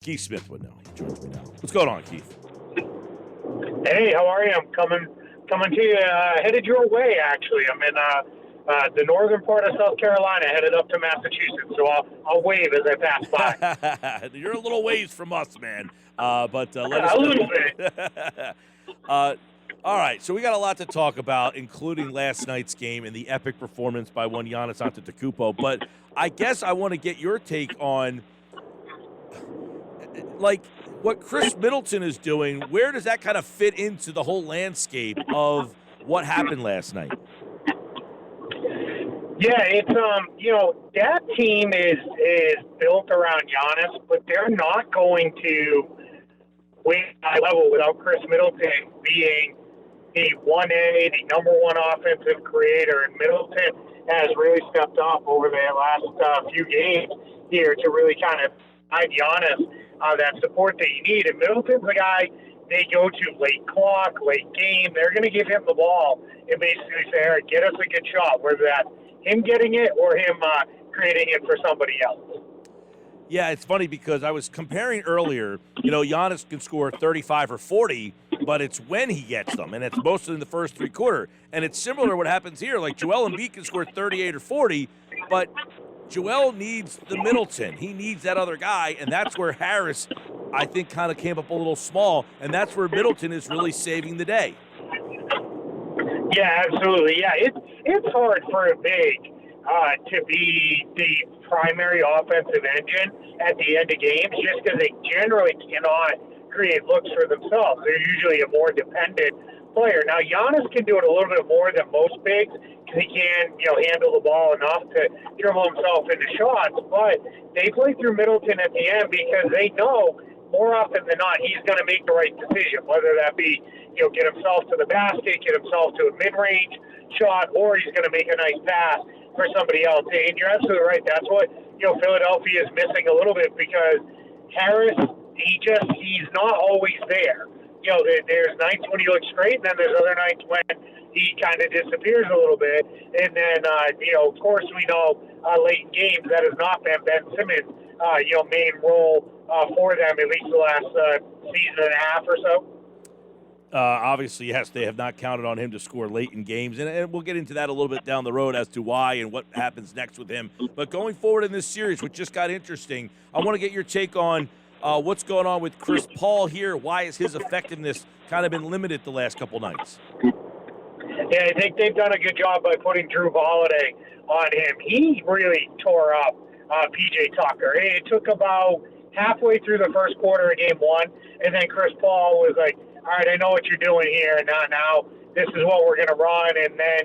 Keith Smith would know. He joins me now. What's going on, Keith? Hey, how are you? I'm coming to you, headed your way, actually. I'm in the northern part of South Carolina, headed up to Massachusetts, so I'll wave as I pass by. You're a little ways from us, man. But let us A know. little bit. All right, so we got a lot to talk about, including last night's game and the epic performance by one Giannis Antetokounmpo. But I guess I want to get your take on, like, what Chris Middleton is doing. Where does that kind of fit into the whole landscape of what happened last night? Yeah, it's that team is built around Giannis, but they're not going to win high level without Chris Middleton being the 1A, the number one offensive creator. And Middleton has really stepped up over the last few games here to really kind of provide Giannis that support that you need. And Middleton's the guy they go to late clock, late game. They're going to give him the ball and basically say, all right, get us a good shot, whether that's him getting it or him creating it for somebody else. Yeah, it's funny because I was comparing earlier, Giannis can score 35 or 40, but it's when he gets them, and it's mostly in the first three quarters. And it's similar to what happens here. Like Joel Embiid can score 38 or 40, but Joel needs the Middleton. He needs that other guy, and that's where Harris, I think, kind of came up a little small, and that's where Middleton is really saving the day. Yeah, absolutely. Yeah, it's hard for a big to be the primary offensive engine at the end of games just because they generally cannot create looks for themselves. They're usually a more dependent player. Now, Giannis can do it a little bit more than most bigs because he can, handle the ball enough to dribble himself into shots, but they play through Middleton at the end because they know more often than not he's going to make the right decision, whether that be, get himself to the basket, get himself to a mid-range shot, or he's going to make a nice pass for somebody else. And you're absolutely right. That's what, Philadelphia is missing a little bit because Harris, he's not always there. There's nights when he looks great, and then there's other nights when he kind of disappears a little bit. And then, of course, we know late in games that has not been Ben Simmons' main role for them, at least the last season and a half or so. Obviously, yes, they have not counted on him to score late in games, and we'll get into that a little bit down the road as to why and what happens next with him. But going forward in this series, which just got interesting, I want to get your take on what's going on with Chris Paul here. Why has his effectiveness kind of been limited the last couple nights? Yeah, I think they've done a good job by putting Drew Holiday on him. He really tore up P.J. Tucker. It took about halfway through the first quarter of game one, and then Chris Paul was like, all right, I know what you're doing here, and now this is what we're going to run. And then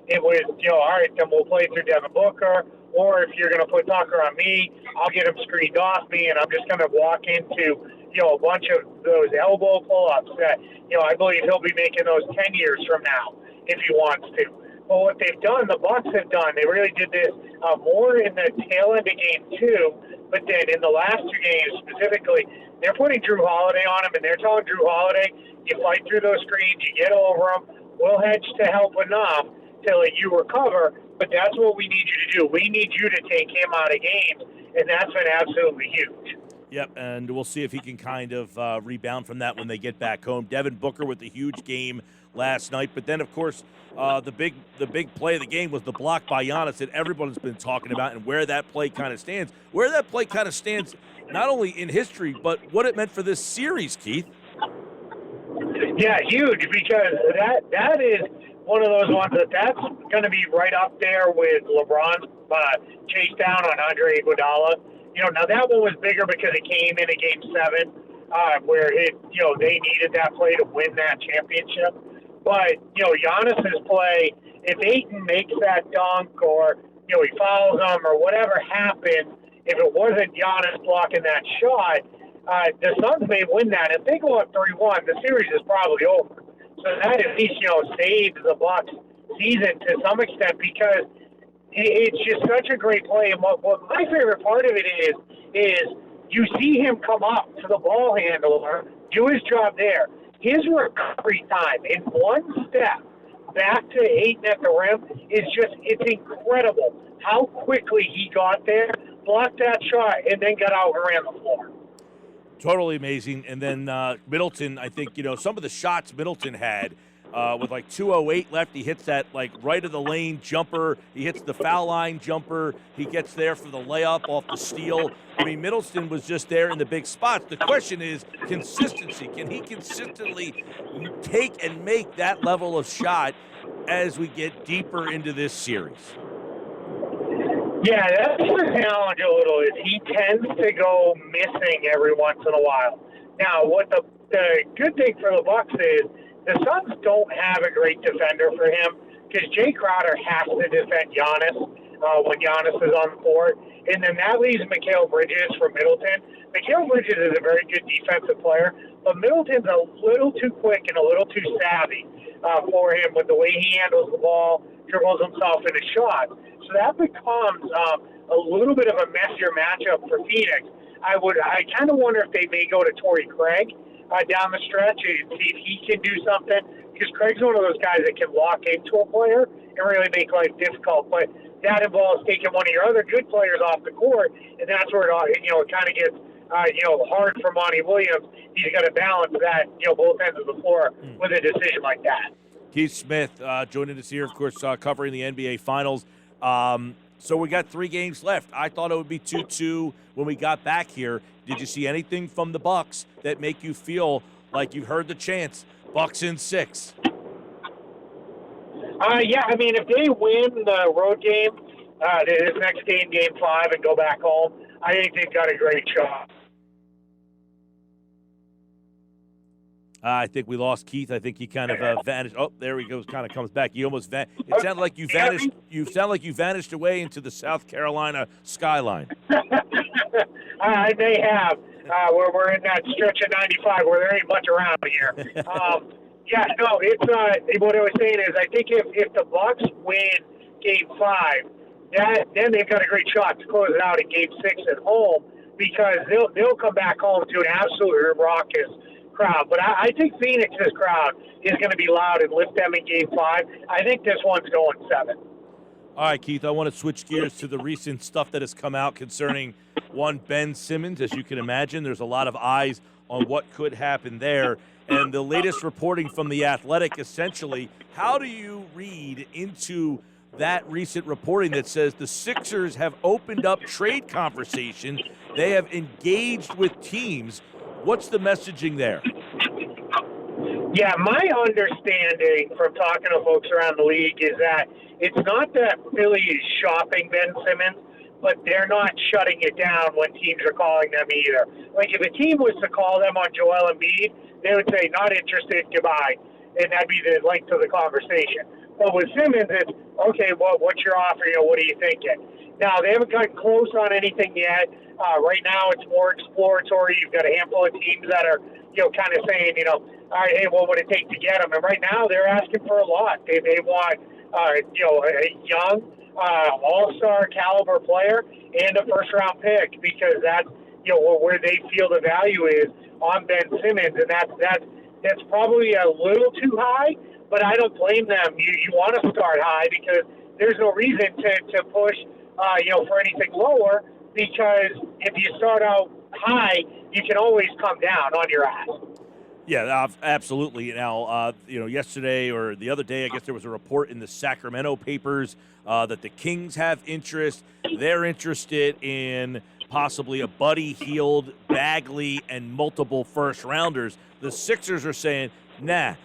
it was, all right, then we'll play through Devin Booker, or if you're going to put Tucker on me, I'll get him screened off me, and I'm just going to walk into, a bunch of those elbow pull-ups that, I believe he'll be making those 10 years from now if he wants to. But what they've done, the Bucks have done, they really did this more in the tail end of game two, but then in the last two games specifically, they're putting Drew Holiday on him, and they're telling Drew Holiday, you fight through those screens, you get over them, we'll hedge to help enough till you recover, but that's what we need you to do. We need you to take him out of games, and that's been absolutely huge. Yep, and we'll see if he can kind of rebound from that when they get back home. Devin Booker with the huge game last night, but then, of course, the big play of the game was the block by Giannis that everyone's been talking about and where that play kind of stands. Where that play kind of stands not only in history, but what it meant for this series, Keith. Yeah, huge, because that is one of those ones that's going to be right up there with LeBron's chase down on Andre Iguodala. Now that one was bigger because it came in a game seven where they needed that play to win that championship. But, Giannis's play, if Ayton makes that dunk or, he fouls him or whatever happens, if it wasn't Giannis blocking that shot, the Suns may win that. If they go up 3-1, the series is probably over. So that at least, saves the Bucks season to some extent because it's just such a great play. And what my favorite part of it is you see him come up to the ball handler, do his job there. His recovery time in one step back to Ayton at the rim is it's incredible how quickly he got there, blocked that shot, and then got out and ran the floor. Totally amazing. And then Middleton, I think, some of the shots Middleton had with like 2:08 left, he hits that like right of the lane jumper. He hits the foul line jumper. He gets there for the layup off the steal. I mean, Middleton was just there in the big spots. The question is consistency. Can he consistently take and make that level of shot as we get deeper into this series? Yeah, that's the challenge a little, is he tends to go missing every once in a while. Now, what the good thing for the Bucks is the Suns don't have a great defender for him because Jay Crowder has to defend Giannis when Giannis is on the court. And then that leaves Mikal Bridges for Middleton. Mikal Bridges is a very good defensive player, but Middleton's a little too quick and a little too savvy for him with the way he handles the ball, dribbles himself in his shot. So that becomes a little bit of a messier matchup for Phoenix. I kind of wonder if they may go to Torrey Craig down the stretch and see if he can do something, because Craig's one of those guys that can walk into a player and really make life difficult. But that involves taking one of your other good players off the court, and that's where it kind of gets hard for Monty Williams. He's got to balance that both ends of the floor with a decision like that. Keith Smith joining us here, of course, covering the NBA Finals. So we got 3 games left. I thought it would be 2-2 when we got back here. Did you see anything from the Bucks that make you feel like you've heard the chants, Bucks in 6? Yeah, I mean, if they win the road game, this next game, Game 5, and go back home, I think they've got a great shot. I think we lost Keith. I think he kind of vanished. Oh, there he goes. Kind of comes back. He almost vanished. It sounded like you vanished. You sound like you vanished away into the South Carolina skyline. They have. We're in that stretch of 95 where there ain't much around here. Yeah, no, it's what I was saying is I think if the Bucks win Game 5, then they've got a great shot to close it out in Game 6 at home, because they'll come back home to an absolutely raucous crowd. But I think Phoenix's crowd is going to be loud and lift them in Game 5. I think this one's going 7. All right, Keith, I want to switch gears to the recent stuff that has come out concerning one Ben Simmons. As you can imagine, there's a lot of eyes on what could happen there. And the latest reporting from The Athletic, essentially, how do you read into that recent reporting that says the Sixers have opened up trade conversation, they have engaged with teams? What's the messaging there? Yeah, my understanding from talking to folks around the league is that it's not that Philly is shopping Ben Simmons, but they're not shutting it down when teams are calling them either. Like if a team was to call them on Joel Embiid, they would say, not interested, goodbye, and that'd be the length of the conversation. But with Simmons, it's, okay, well, what's your offer? What are you thinking? Now, they haven't gotten close on anything yet. Right now, it's more exploratory. You've got a handful of teams that are, kind of saying, all right, hey, what would it take to get them? And right now, they're asking for a lot. They want, a young, all-star caliber player and a first-round pick, because that's, where they feel the value is on Ben Simmons, and that's probably a little too high. But I don't blame them. You want to start high because there's no reason to push, for anything lower, because if you start out high, you can always come down on your ass. Yeah, absolutely. Now, yesterday or the other day, I guess there was a report in the Sacramento papers that the Kings have interest. They're interested in possibly a Buddy Hield, Bagley, and multiple first-rounders. The Sixers are saying, nah,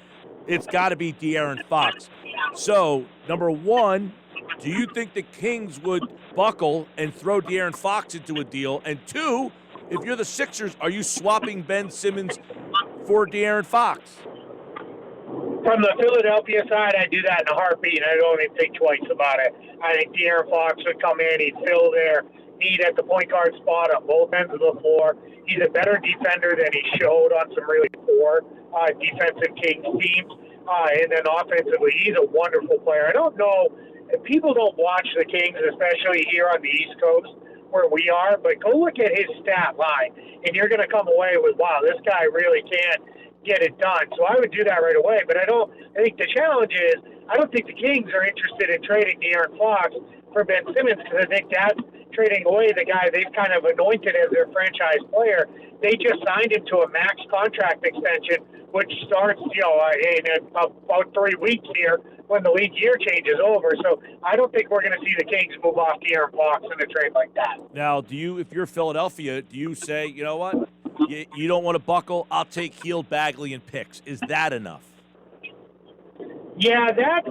it's got to be DeAaron Fox. So, number one, do you think the Kings would buckle and throw DeAaron Fox into a deal? And two, if you're the Sixers, are you swapping Ben Simmons for DeAaron Fox? From the Philadelphia side, I do that in a heartbeat. I don't even think twice about it. I think DeAaron Fox would come in. He'd fill their need at the point guard spot on both ends of the floor. He's a better defender than he showed on some really poor defensive Kings teams. And then offensively, he's a wonderful player. I don't know, people don't watch the Kings, especially here on the East Coast where we are, but go look at his stat line, and you're going to come away with, wow, this guy really can get it done. So I would do that right away. But I think the challenge is, I don't think the Kings are interested in trading DeAaron Fox for Ben Simmons, because I think that's trading away the guy they've kind of anointed as their franchise player. They just signed him to a max contract extension, which starts, in about 3 weeks here when the league year changes over. So I don't think we're going to see the Kings move off DeAaron Fox in a trade like that. Now, if you're Philadelphia, do you say, you know what, you don't want to buckle? I'll take Heel, Bagley, and picks. Is that enough? Yeah, that's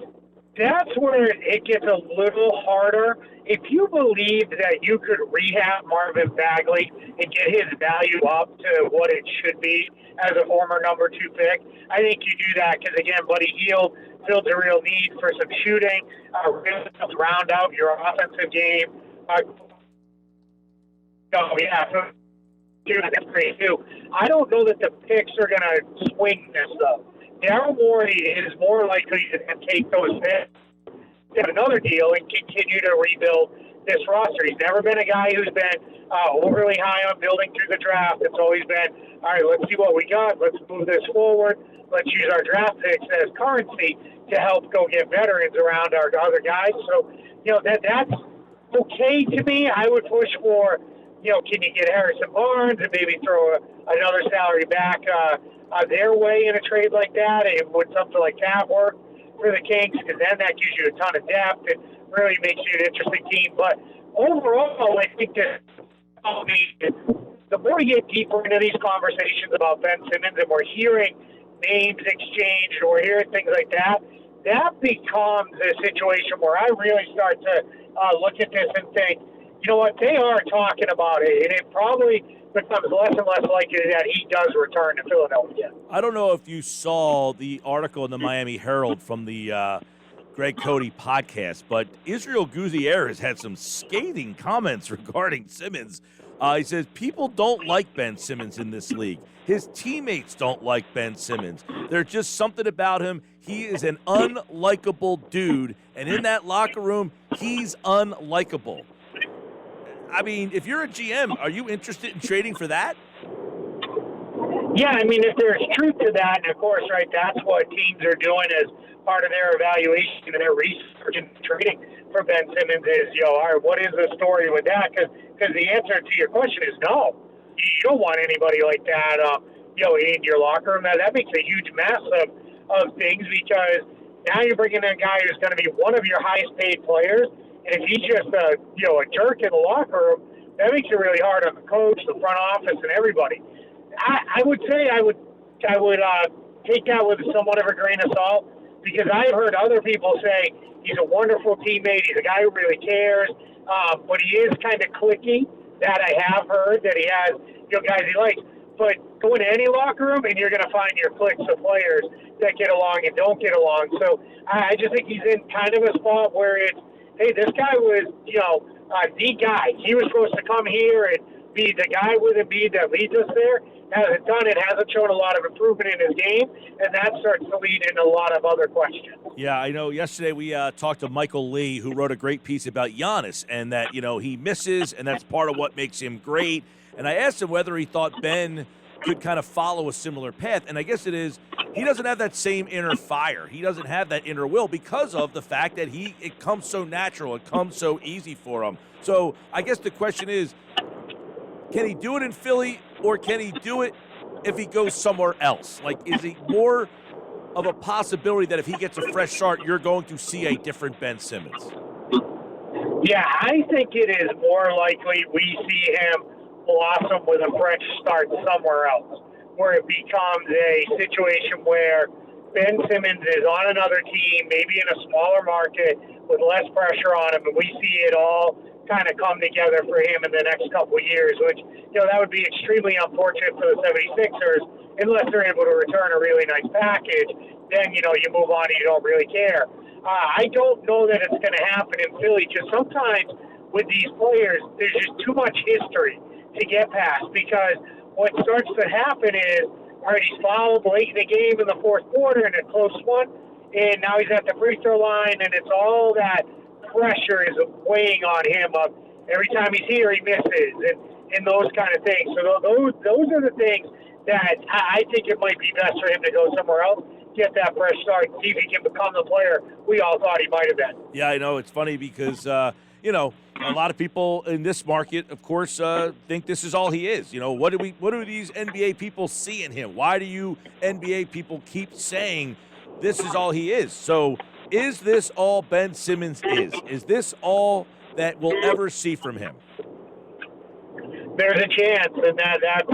where it gets a little harder. If you believe that you could rehab Marvin Bagley and get his value up to what it should be as a former number 2 pick, I think you do that because, again, Buddy Hield fills a real need for some shooting, really helps round out your offensive game. That's great, too. I don't know that the picks are going to swing this, though. Daryl Morey is more likely to take those picks, get another deal, and continue to rebuild this roster. He's never been a guy who's been overly high on building through the draft. It's always been, all right, let's see what we got. Let's move this forward. Let's use our draft picks as currency to help go get veterans around our other guys. So, that's okay to me. I would push for, can you get Harrison Barnes and maybe throw another salary back their way in a trade like that? And would something like that work for the Kings? Because then that gives you a ton of depth and really makes you an interesting team. But overall, I think that the more we get deeper into these conversations about Ben Simmons and we're hearing names exchanged or hearing things like that, that becomes a situation where I really start to look at this and think, you know what, they are talking about it, and it probably becomes less and less likely that he does return to Philadelphia. I don't know if you saw the article in the Miami Herald from the Greg Cody podcast, but Israel Gutierrez had some scathing comments regarding Simmons. He says, people don't like Ben Simmons in this league. His teammates don't like Ben Simmons. There's just something about him. He is an unlikable dude, and in that locker room, he's unlikable. I mean, if you're a GM, are you interested in trading for that? Yeah, I mean, if there's truth to that, and of course, right, that's what teams are doing as part of their evaluation and their research and trading for Ben Simmons is, all right, what is the story with that? Because the answer to your question is no. You don't want anybody like that, in your locker room. That makes a huge mess of things because now you're bringing in a guy who's going to be one of your highest paid players. And if he's just a jerk in the locker room, that makes it really hard on the coach, the front office, and everybody. I would say I would take that with somewhat of a grain of salt because I've heard other people say he's a wonderful teammate, he's a guy who really cares, but he is kind of cliquey. That I have heard that he has guys he likes. But go into any locker room and you're going to find your cliques of players that get along and don't get along. So I just think he's in kind of a spot where it's, hey, this guy was, the guy. He was supposed to come here and be the guy with Embiid that leads us there. Hasn't done it. Hasn't shown a lot of improvement in his game, and that starts to lead into a lot of other questions. Yeah, I know. Yesterday we talked to Michael Lee, who wrote a great piece about Giannis, and that he misses, and that's part of what makes him great. And I asked him whether he thought Ben could kind of follow a similar path, and I guess it is he doesn't have that same inner fire. He doesn't have that inner will because of the fact that it comes so natural. It comes so easy for him. So I guess the question is, can he do it in Philly or can he do it if he goes somewhere else? Like, is he more of a possibility that if he gets a fresh start, you're going to see a different Ben Simmons? Yeah, I think it is more likely we see him blossom with a fresh start somewhere else, where it becomes a situation where Ben Simmons is on another team, maybe in a smaller market with less pressure on him, and we see it all kind of come together for him in the next couple of years, which, that would be extremely unfortunate for the 76ers unless they're able to return a really nice package. Then, you move on and you don't really care. I don't know that it's going to happen in Philly. Just sometimes with these players, there's just too much history to get past because what starts to happen is, all right, he's fouled late in the game in the fourth quarter in a close one, and now he's at the free throw line, and it's all that pressure is weighing on him of every time he's here he misses and those kind of things. So those are the things that I think it might be best for him to go somewhere else, get that fresh start, see if he can become the player we all thought he might have been. Yeah, I know. It's funny because, a lot of people in this market, of course, think this is all he is. You know, what do these NBA people see in him? Why do you NBA people keep saying this is all he is? So is this all Ben Simmons is? Is this all that we'll ever see from him? There's a chance, and that's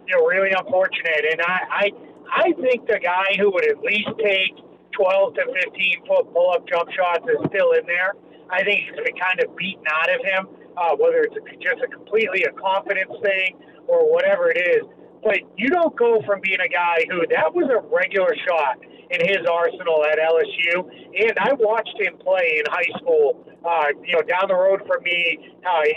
really unfortunate. And I think the guy who would at least take 12 to 15 foot pull-up jump shots is still in there. I think it's been kind of beaten out of him, whether it's just completely a confidence thing or whatever it is. But you don't go from being a guy who that was a regular shot in his arsenal at LSU, and I watched him play in high school. Down the road from me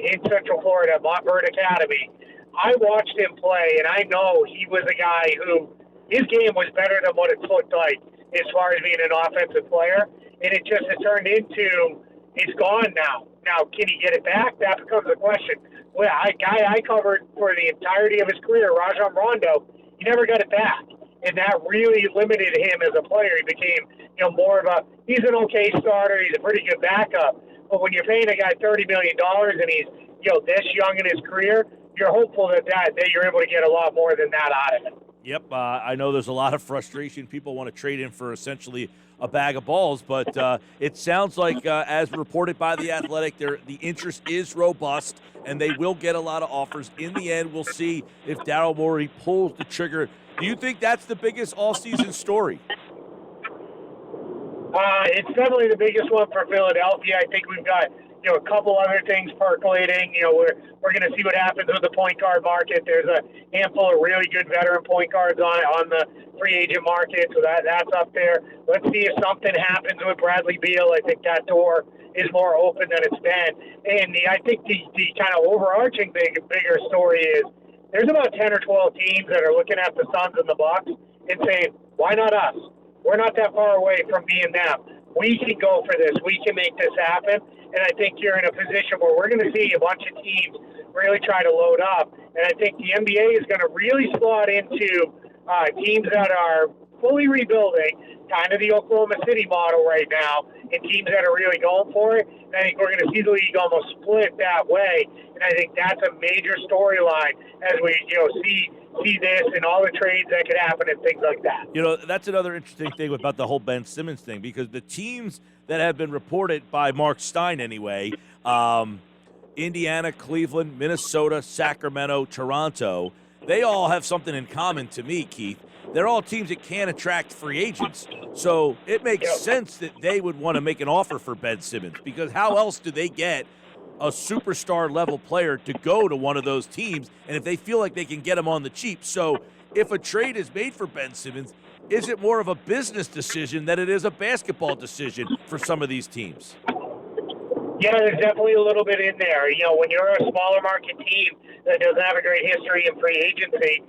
in Central Florida, Montverde Academy. I watched him play, and I know he was a guy who his game was better than what it looked like as far as being an offensive player, and it just has turned into it's gone now. Now, can he get it back? That becomes a question. Well, guy I covered for the entirety of his career, Rajon Rondo, he never got it back, and that really limited him as a player. He became, more of he's an okay starter, he's a pretty good backup, but when you're paying a guy $30 million and he's, this young in his career, you're hopeful that you're able to get a lot more than that out of him. Yep, I know there's a lot of frustration. People want to trade him for essentially a bag of balls, but it sounds like, as reported by The Athletic, the interest is robust, and they will get a lot of offers. In the end, we'll see if Daryl Morey pulls the trigger. Do you think that's the biggest all-season story? It's definitely the biggest one for Philadelphia. I think we've got a couple other things percolating. We're going to see what happens with the point guard market. There's a handful of really good veteran point guards on the free agent market, so that's up there. Let's see if something happens with Bradley Beal. I think that door is more open than it's been. And I think the kind of overarching bigger story is there's about 10 or 12 teams that are looking at the Suns and the Bucks and saying, why not us? We're not that far away from being them. We can go for this. We can make this happen. And I think you're in a position where we're going to see a bunch of teams really try to load up. And I think the NBA is going to really slot into teams that are fully rebuilding, kind of the Oklahoma City model right now, and teams that are really going for it. And I think we're going to see the league almost split that way. And I think that's a major storyline as we see this and all the trades that could happen and things like that. That's another interesting thing about the whole Ben Simmons thing, because the teams that have been reported by Mark Stein anyway, Indiana, Cleveland, Minnesota, Sacramento, Toronto, they all have something in common to me, Keith. They're all teams that can attract free agents. So it makes sense that they would want to make an offer for Ben Simmons, because how else do they get a superstar level player to go to one of those teams, and if they feel like they can get him on the cheap? So if a trade is made for Ben Simmons, is it more of a business decision than it is a basketball decision for some of these teams? Yeah, there's definitely a little bit in there. When you're a smaller market team that doesn't have a great history in free agency,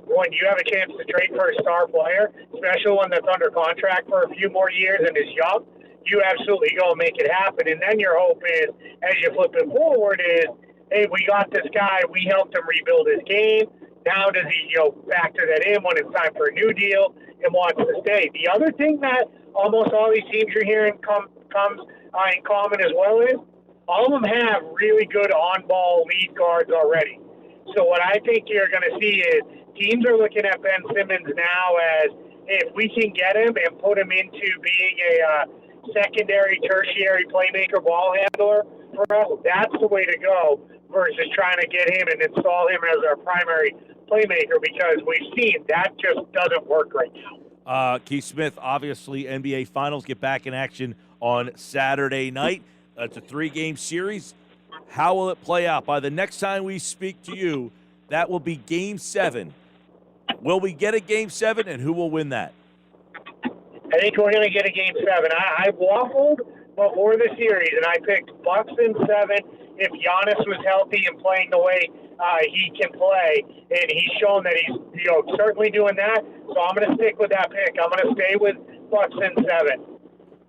when you have a chance to trade for a star player, especially one that's under contract for a few more years and is young, you absolutely go and make it happen. And then your hope is, as you flip it forward, is, hey, we got this guy, we helped him rebuild his game. Now does he, factor that in when it's time for a new deal and wants to stay? The other thing that almost all these teams you're hearing comes in common as well is all of them have really good on-ball lead guards already. So what I think you're going to see is teams are looking at Ben Simmons now as, hey, if we can get him and put him into being a secondary, tertiary playmaker, ball handler for us, that's the way to go versus trying to get him and install him as our primary playmaker, because we've seen that just doesn't work right now. Keith Smith, obviously NBA Finals get back in action on Saturday night. It's a 3-game series. How will it play out? By the next time we speak to you, that will be Game 7. Will we get a Game 7, and who will win that? I think we're going to get a Game 7. I waffled before the series, and I picked Bucks in 7 if Giannis was healthy and playing the way he can play, and he's shown that he's certainly doing that. So I'm going to stick with that pick. I'm going to stay with Bucks in 7.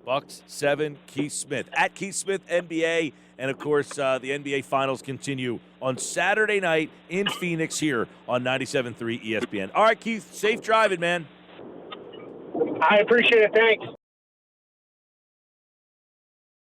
Bucks 7, Keith Smith. At Keith Smith NBA. And, of course, the NBA Finals continue on Saturday night in Phoenix here on 97.3 ESPN. All right, Keith, safe driving, man. I appreciate it. Thanks.